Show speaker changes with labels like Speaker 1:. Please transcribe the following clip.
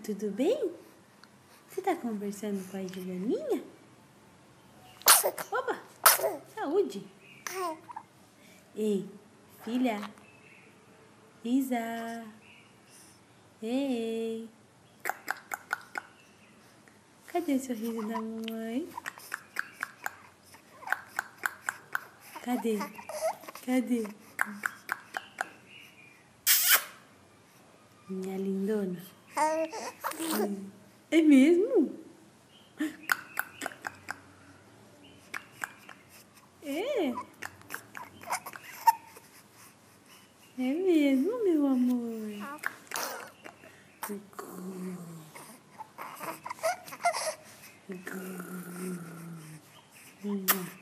Speaker 1: tudo bem? Você tá conversando com a Julianinha? Opa! Saúde! Ei, filha! Isa! Ei! Cadê o sorriso da mamãe? Cadê? Cadê? Minha lindona. É mesmo? É? É mesmo, meu amor? Gu.